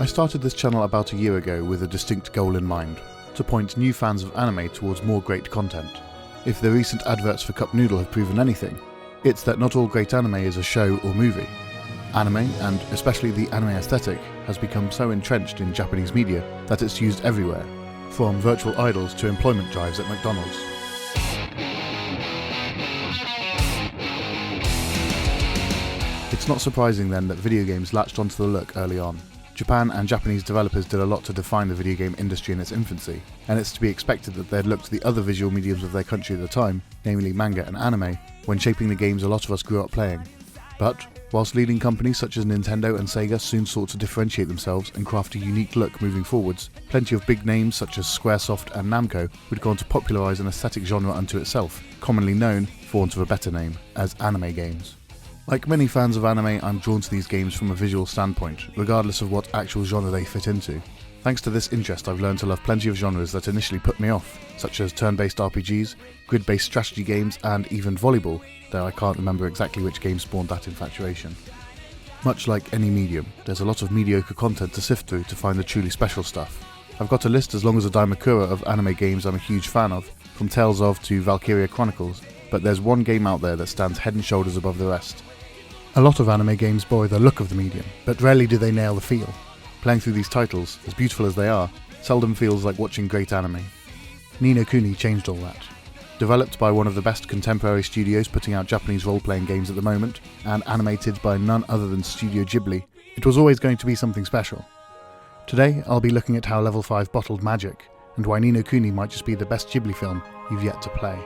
I started this channel about a year ago with a distinct goal in mind, to point new fans of anime towards more great content. If the recent adverts for Cup Noodle have proven anything, it's that not all great anime is a show or movie. Anime, and especially the anime aesthetic, has become so entrenched in Japanese media that it's used everywhere, from virtual idols to employment drives at McDonald's. It's not surprising then that video games latched onto the look early on. Japan and Japanese developers did a lot to define the video game industry in its infancy, and it's to be expected that they'd looked to the other visual mediums of their country at the time, namely manga and anime, when shaping the games a lot of us grew up playing. But, whilst leading companies such as Nintendo and Sega soon sought to differentiate themselves and craft a unique look moving forwards, plenty of big names such as Squaresoft and Namco would go on to popularise an aesthetic genre unto itself, commonly known, for want of a better name, as anime games. Like many fans of anime, I'm drawn to these games from a visual standpoint, regardless of what actual genre they fit into. Thanks to this interest, I've learned to love plenty of genres that initially put me off, such as turn-based RPGs, grid-based strategy games, and even volleyball, though I can't remember exactly which game spawned that infatuation. Much like any medium, there's a lot of mediocre content to sift through to find the truly special stuff. I've got a list as long as a Daimakura of anime games I'm a huge fan of, from Tales of to Valkyria Chronicles, but there's one game out there that stands head and shoulders above the rest. A lot of anime games borrow the look of the medium, but rarely do they nail the feel. Playing through these titles, as beautiful as they are, seldom feels like watching great anime. Ni No Kuni changed all that. Developed by one of the best contemporary studios putting out Japanese role-playing games at the moment, and animated by none other than Studio Ghibli, it was always going to be something special. Today, I'll be looking at how Level 5 bottled magic, and why Ni No Kuni might just be the best Ghibli film you've yet to play.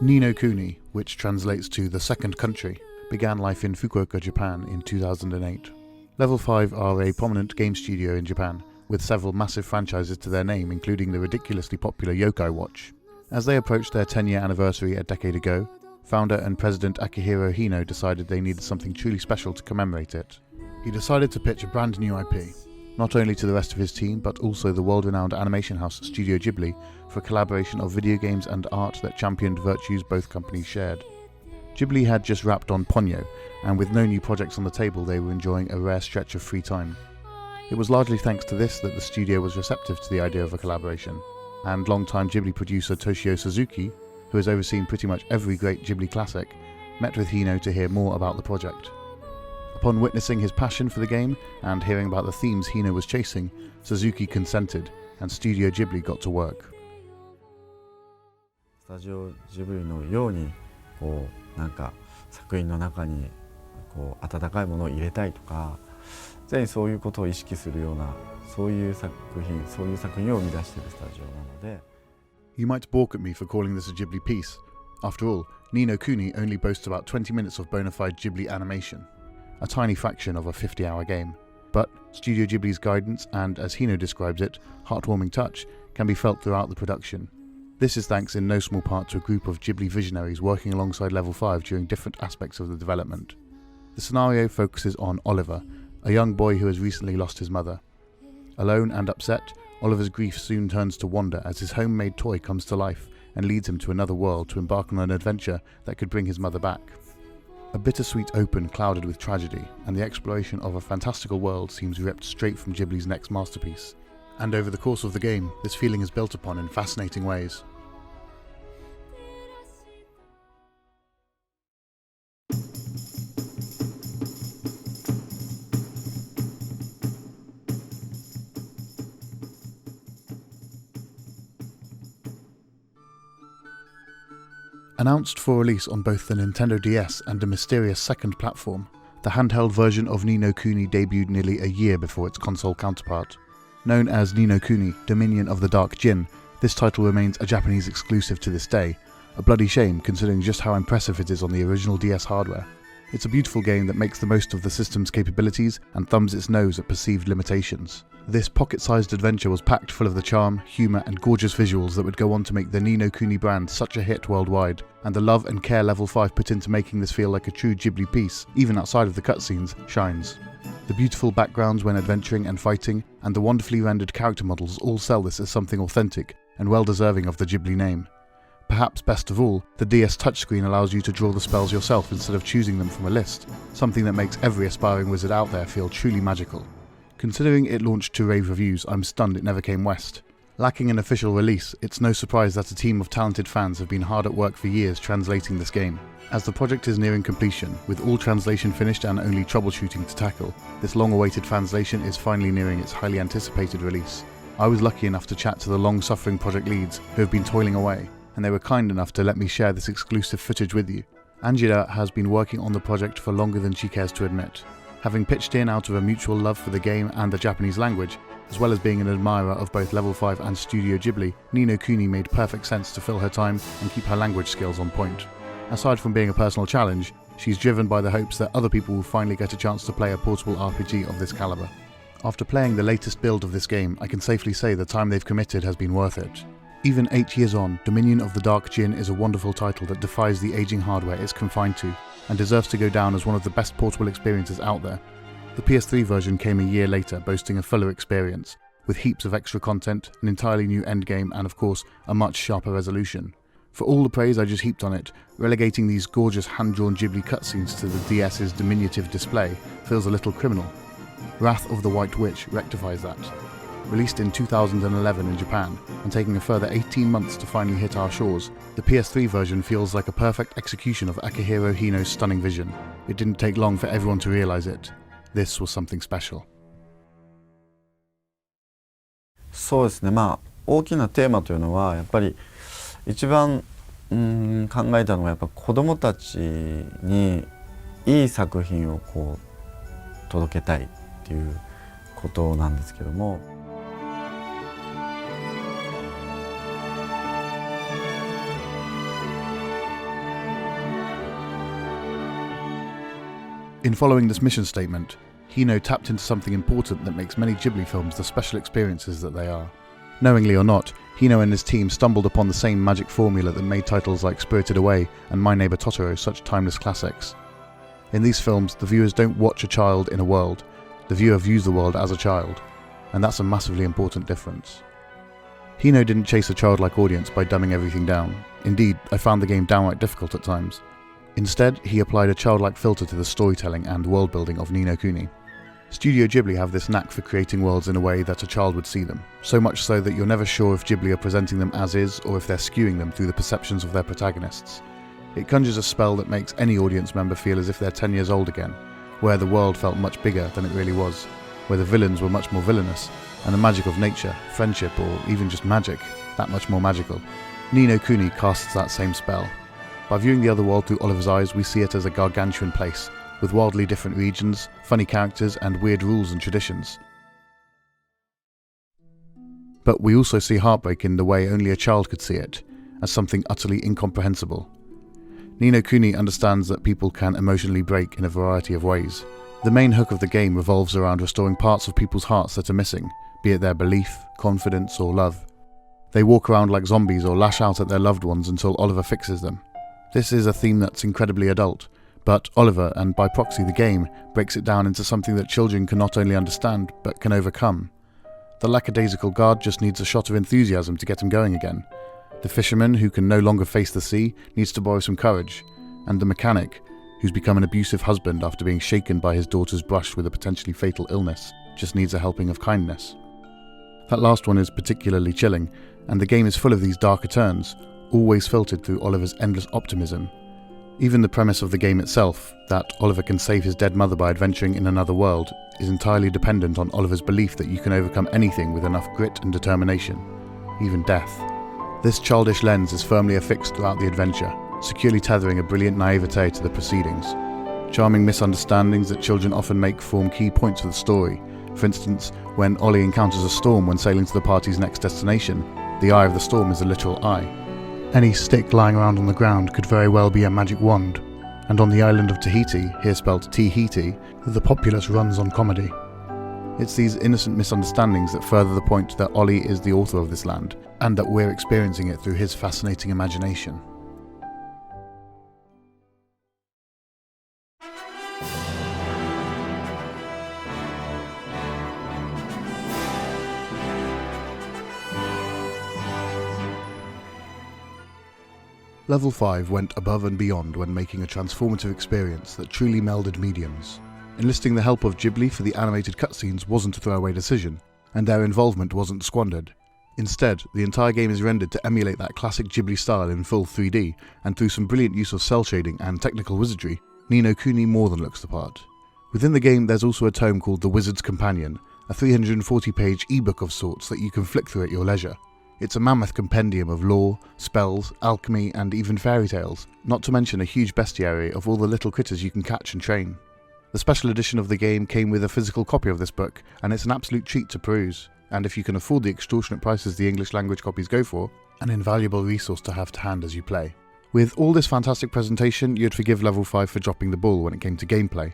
Ni No Kuni, which translates to The Second Country, began life in Fukuoka, Japan in 2008. Level 5 are a prominent game studio in Japan, with several massive franchises to their name, including the ridiculously popular Yokai Watch. As they approached their 10-year anniversary a decade ago, founder and president Akihiro Hino decided they needed something truly special to commemorate it. He decided to pitch a brand new IP, not only to the rest of his team, but also the world-renowned animation house Studio Ghibli, for a collaboration of video games and art that championed virtues both companies shared. Ghibli had just wrapped on Ponyo, and with no new projects on the table, they were enjoying a rare stretch of free time. It was largely thanks to this that the studio was receptive to the idea of a collaboration, and longtime Ghibli producer Toshio Suzuki, who has overseen pretty much every great Ghibli classic, met with Hino to hear more about the project. Upon witnessing his passion for the game and hearing about the themes Hino was chasing, Suzuki consented, and Studio Ghibli got to work. Studio Ghibli のようになんか作品の中に温かいものを入れたいとか、常にそういうことを意識するようなそういう作品を生み出しているスタジオなので。You might balk at me for calling this a Ghibli piece. After all, Ni No Kuni only boasts about 20 minutes of bona fide Ghibli animation, a tiny fraction of a 50-hour game. But Studio Ghibli's guidance and, as Hino describes it, heartwarming touch can be felt throughout the production. This is thanks in no small part to a group of Ghibli visionaries working alongside Level 5 during different aspects of the development. The scenario focuses on Oliver, a young boy who has recently lost his mother. Alone and upset, Oliver's grief soon turns to wonder as his homemade toy comes to life and leads him to another world to embark on an adventure that could bring his mother back. A bittersweet open clouded with tragedy, and the exploration of a fantastical world seems ripped straight from Ghibli's next masterpiece. And over the course of the game, this feeling is built upon in fascinating ways. Announced for release on both the Nintendo DS and a mysterious second platform, the handheld version of Ni No Kuni debuted nearly a year before its console counterpart. Known as Ni No Kuni, Dominion of the Dark Djinn, this title remains a Japanese exclusive to this day, a bloody shame considering just how impressive it is on the original DS hardware. It's a beautiful game that makes the most of the system's capabilities and thumbs its nose at perceived limitations. This pocket-sized adventure was packed full of the charm, humour and gorgeous visuals that would go on to make the Ni No Kuni brand such a hit worldwide, and the love and care Level 5 put into making this feel like a true Ghibli piece, even outside of the cutscenes, shines. The beautiful backgrounds when adventuring and fighting, and the wonderfully rendered character models all sell this as something authentic, and well deserving of the Ghibli name. Perhaps best of all, the DS touchscreen allows you to draw the spells yourself instead of choosing them from a list, something that makes every aspiring wizard out there feel truly magical. Considering it launched to rave reviews, I'm stunned it never came west. Lacking an official release, it's no surprise that a team of talented fans have been hard at work for years translating this game. As the project is nearing completion, with all translation finished and only troubleshooting to tackle, this long-awaited translation is finally nearing its highly anticipated release. I was lucky enough to chat to the long-suffering project leads who have been toiling away, and they were kind enough to let me share this exclusive footage with you. Angela has been working on the project for longer than she cares to admit. Having pitched in out of a mutual love for the game and the Japanese language, as well as being an admirer of both Level 5 and Studio Ghibli, Ni No Kuni made perfect sense to fill her time and keep her language skills on point. Aside from being a personal challenge, she's driven by the hopes that other people will finally get a chance to play a portable RPG of this caliber. After playing the latest build of this game, I can safely say the time they've committed has been worth it. Even 8 years on, Dominion of the Dark Djinn is a wonderful title that defies the aging hardware it's confined to, and deserves to go down as one of the best portable experiences out there. The PS3 version came a year later, boasting a fuller experience, with heaps of extra content, an entirely new endgame and of course, a much sharper resolution. For all the praise I just heaped on it, relegating these gorgeous hand-drawn Ghibli cutscenes to the DS's diminutive display feels a little criminal. Wrath of the White Witch rectifies that. Released in 2011 in Japan, and taking a further 18 months to finally hit our shores, the PS3 version feels like a perfect execution of Akihiro Hino's stunning vision. It didn't take long for everyone to realize it. This was something special. そうですね、大きなテーマというのはやっぱり一番考えたのはやっぱ子どもたちにいい作品を届けたいっていうことなんですけども。In following this mission statement, Hino tapped into something important that makes many Ghibli films the special experiences that they are. Knowingly or not, Hino and his team stumbled upon the same magic formula that made titles like Spirited Away and My Neighbor Totoro such timeless classics. In these films, the viewers don't watch a child in a world, the viewer views the world as a child, and that's a massively important difference. Hino didn't chase a childlike audience by dumbing everything down. Indeed, I found the game downright difficult at times. Instead, he applied a childlike filter to the storytelling and world-building of Ni No Kuni. Studio Ghibli have this knack for creating worlds in a way that a child would see them, so much so that you're never sure if Ghibli are presenting them as is or if they're skewing them through the perceptions of their protagonists. It conjures a spell that makes any audience member feel as if they're 10 years old again, where the world felt much bigger than it really was, where the villains were much more villainous, and the magic of nature, friendship, or even just magic, that much more magical. Ni No Kuni casts that same spell. By viewing the other world through Oliver's eyes, we see it as a gargantuan place, with wildly different regions, funny characters, and weird rules and traditions. But we also see heartbreak in the way only a child could see it, as something utterly incomprehensible. Ni No Kuni understands that people can emotionally break in a variety of ways. The main hook of the game revolves around restoring parts of people's hearts that are missing, be it their belief, confidence, or love. They walk around like zombies or lash out at their loved ones until Oliver fixes them. This is a theme that's incredibly adult, but Oliver, and by proxy the game, breaks it down into something that children can not only understand, but can overcome. The lackadaisical guard just needs a shot of enthusiasm to get him going again. The fisherman, who can no longer face the sea, needs to borrow some courage. And the mechanic, who's become an abusive husband after being shaken by his daughter's brush with a potentially fatal illness, just needs a helping of kindness. That last one is particularly chilling, and the game is full of these darker turns, always filtered through Oliver's endless optimism. Even the premise of the game itself, that Oliver can save his dead mother by adventuring in another world, is entirely dependent on Oliver's belief that you can overcome anything with enough grit and determination, even death. This childish lens is firmly affixed throughout the adventure, securely tethering a brilliant naivete to the proceedings. Charming misunderstandings that children often make form key points of the story. For instance, when Ollie encounters a storm when sailing to the party's next destination, the eye of the storm is a literal eye. Any stick lying around on the ground could very well be a magic wand, and on the island of Tahiti, here spelled Tahiti, the populace runs on comedy. It's these innocent misunderstandings that further the point that Ollie is the author of this land, and that we're experiencing it through his fascinating imagination. Level 5 went above and beyond when making a transformative experience that truly melded mediums. Enlisting the help of Ghibli for the animated cutscenes wasn't a throwaway decision, and their involvement wasn't squandered. Instead, the entire game is rendered to emulate that classic Ghibli style in full 3D, and through some brilliant use of cell shading and technical wizardry, Ni No Kuni more than looks the part. Within the game there's also a tome called The Wizard's Companion, a 340-page ebook of sorts that you can flick through at your leisure. It's a mammoth compendium of lore, spells, alchemy and even fairy tales, not to mention a huge bestiary of all the little critters you can catch and train. The special edition of the game came with a physical copy of this book, and it's an absolute treat to peruse, and if you can afford the extortionate prices the English language copies go for, an invaluable resource to have to hand as you play. With all this fantastic presentation, you'd forgive Level 5 for dropping the ball when it came to gameplay.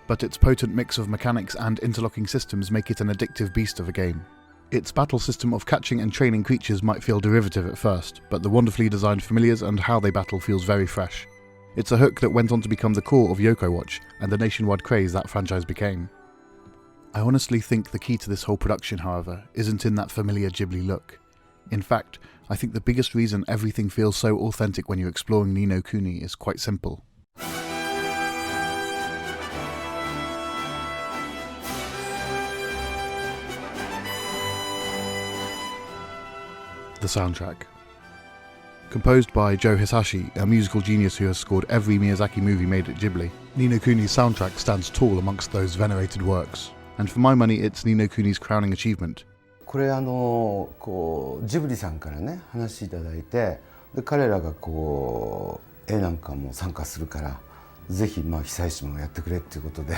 But its potent mix of mechanics and interlocking systems make it an addictive beast of a game. Its battle system of catching and training creatures might feel derivative at first, but the wonderfully designed familiars and how they battle feels very fresh. It's a hook that went on to become the core of Yokai Watch, and the nationwide craze that franchise became. I honestly think the key to this whole production, however, isn't in that familiar Ghibli look. In fact, I think the biggest reason everything feels so authentic when you're exploring Ni No Kuni is quite simple. The soundtrack. Composed by Joe Hisashi, a musical genius who has scored every Miyazaki movie made at Ghibli, Ni No Kuni's soundtrack stands tall amongst those venerated works, and for my money it's Ni No Kuni's crowning achievement. これジブリさんからね話いただいて、で彼らが絵なんかも参加するからぜひ久石もやってくれっていうことで。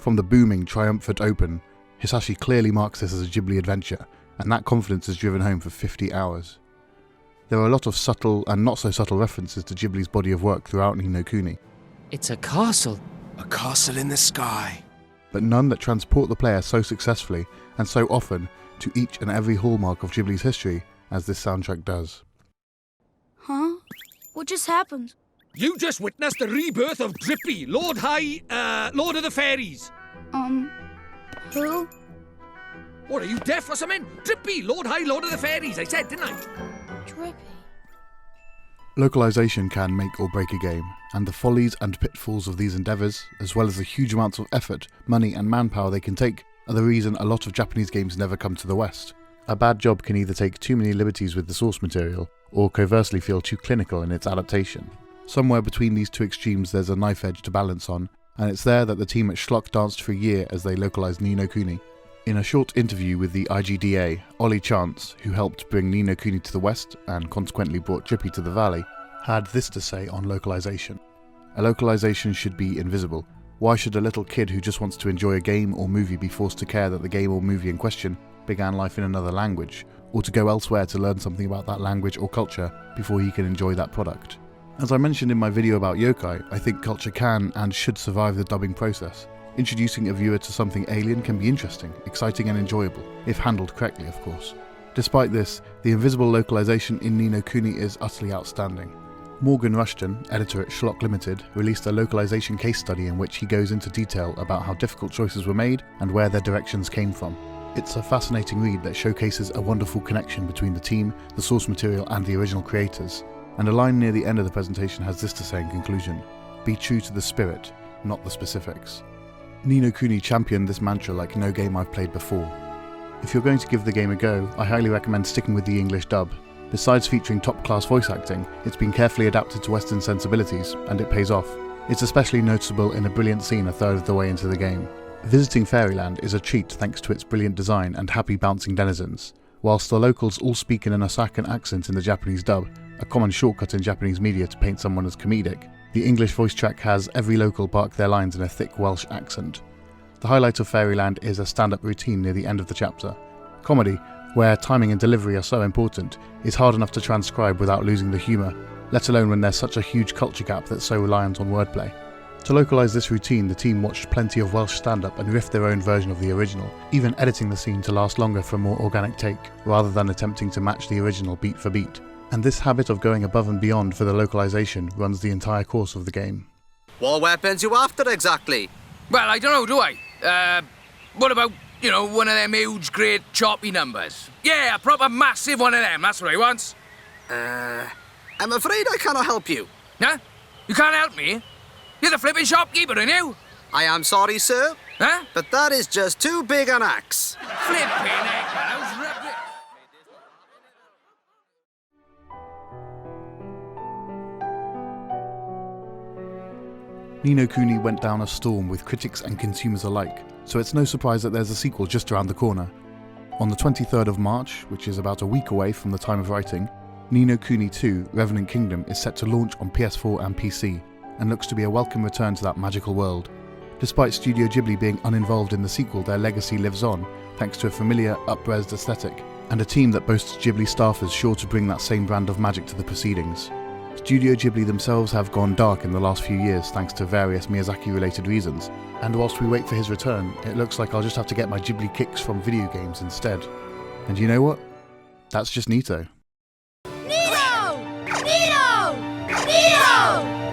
From the booming, triumphant open, Hisashi clearly marks this as a Ghibli adventure, and that confidence is driven home for 50 hours. There are a lot of subtle and not so subtle references to Ghibli's body of work throughout Ni No Kuni. It's a castle. A castle in the sky. But none that transport the player so successfully and so often to each and every hallmark of Ghibli's history as this soundtrack does. Huh? What just happened? You just witnessed the rebirth of Drippy, Lord of the Fairies. Who? What, are you deaf or something? Drippy, Lord of the Fairies, I said, didn't I? Drippy. Localization can make or break a game, and the follies and pitfalls of these endeavours, as well as the huge amounts of effort, money and manpower they can take, are the reason a lot of Japanese games never come to the West. A bad job can either take too many liberties with the source material, or conversely feel too clinical in its adaptation. Somewhere between these two extremes there's a knife edge to balance on, and it's there that the team at Schlock danced for a year as they localised Ni No Kuni. In a short interview with the IGDA, Ollie Chance, who helped bring Ni No Kuni to the West, and consequently brought Drippy to the Valley, had this to say on localisation. A localisation should be invisible. Why should a little kid who just wants to enjoy a game or movie be forced to care that the game or movie in question began life in another language, or to go elsewhere to learn something about that language or culture before he can enjoy that product? As I mentioned in my video about yokai, I think culture can and should survive the dubbing process. Introducing a viewer to something alien can be interesting, exciting and enjoyable, if handled correctly of course. Despite this, the invisible localization in Ni No Kuni is utterly outstanding. Morgan Rushton, editor at Schlock Limited, released a localization case study in which he goes into detail about how difficult choices were made and where their directions came from. It's a fascinating read that showcases a wonderful connection between the team, the source material and the original creators. And a line near the end of the presentation has this to say in conclusion: be true to the spirit, not the specifics. Ni No Kuni championed this mantra like no game I've played before. If you're going to give the game a go, I highly recommend sticking with the English dub. Besides featuring top-class voice acting, it's been carefully adapted to Western sensibilities, and it pays off. It's especially noticeable in a brilliant scene a third of the way into the game. Visiting Fairyland is a treat thanks to its brilliant design and happy bouncing denizens. Whilst the locals all speak in an Osakan accent in the Japanese dub, a common shortcut in Japanese media to paint someone as comedic, the English voice track has every local bark their lines in a thick Welsh accent. The highlight of Fairyland is a stand-up routine near the end of the chapter. Comedy, where timing and delivery are so important, is hard enough to transcribe without losing the humour, let alone when there's such a huge culture gap that's so reliant on wordplay. To localise this routine, the team watched plenty of Welsh stand-up and riffed their own version of the original, even editing the scene to last longer for a more organic take, rather than attempting to match the original beat for beat. And this habit of going above and beyond for the localisation runs the entire course of the game. What weapons you after exactly? Well, I don't know, do I? What about, you know, one of them huge, great, choppy numbers? Yeah, a proper massive one of them, that's what I want. I'm afraid I cannot help you. Huh? You can't help me? You're the flipping shopkeeper, aren't you? I am sorry, sir, Huh? but that is just too big an axe. Flipping heck, man, how's rubbish? Ni No Kuni went down a storm with critics and consumers alike, so it's no surprise that there's a sequel just around the corner. On the 23rd of March, which is about a week away from the time of writing, Ni No Kuni 2 Revenant Kingdom is set to launch on PS4 and PC, and looks to be a welcome return to that magical world. Despite Studio Ghibli being uninvolved in the sequel, their legacy lives on, thanks to a familiar, up-resed aesthetic, and a team that boasts Ghibli staffers sure to bring that same brand of magic to the proceedings. Studio Ghibli themselves have gone dark in the last few years thanks to various Miyazaki-related reasons, and whilst we wait for his return, it looks like I'll just have to get my Ghibli kicks from video games instead. And you know what? That's just neato. Nito! Nito! Nito!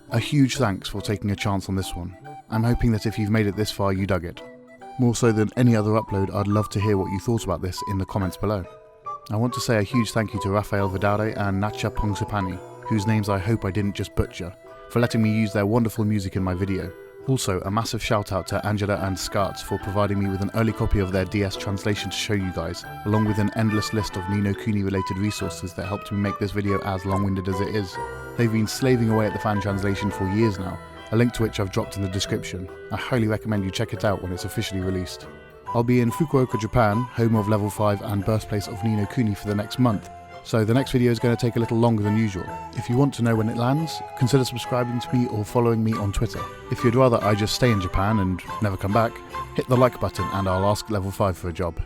A huge thanks for taking a chance on this one. I'm hoping that if you've made it this far, you dug it. More so than any other upload, I'd love to hear what you thought about this in the comments below. I want to say a huge thank you to Rafael Vidare and Nacha Pongsapani, whose names I hope I didn't just butcher, for letting me use their wonderful music in my video. Also, a massive shout out to Angela and Skarts for providing me with an early copy of their DS translation to show you guys, along with an endless list of Ni No Kuni related resources that helped me make this video as long-winded as it is. They've been slaving away at the fan translation for years now, a link to which I've dropped in the description. I highly recommend you check it out when it's officially released. I'll be in Fukuoka, Japan, home of Level 5 and birthplace of Ni No Kuni for the next month, so the next video is going to take a little longer than usual. If you want to know when it lands, consider subscribing to me or following me on Twitter. If you'd rather I just stay in Japan and never come back, hit the like button and I'll ask Level 5 for a job.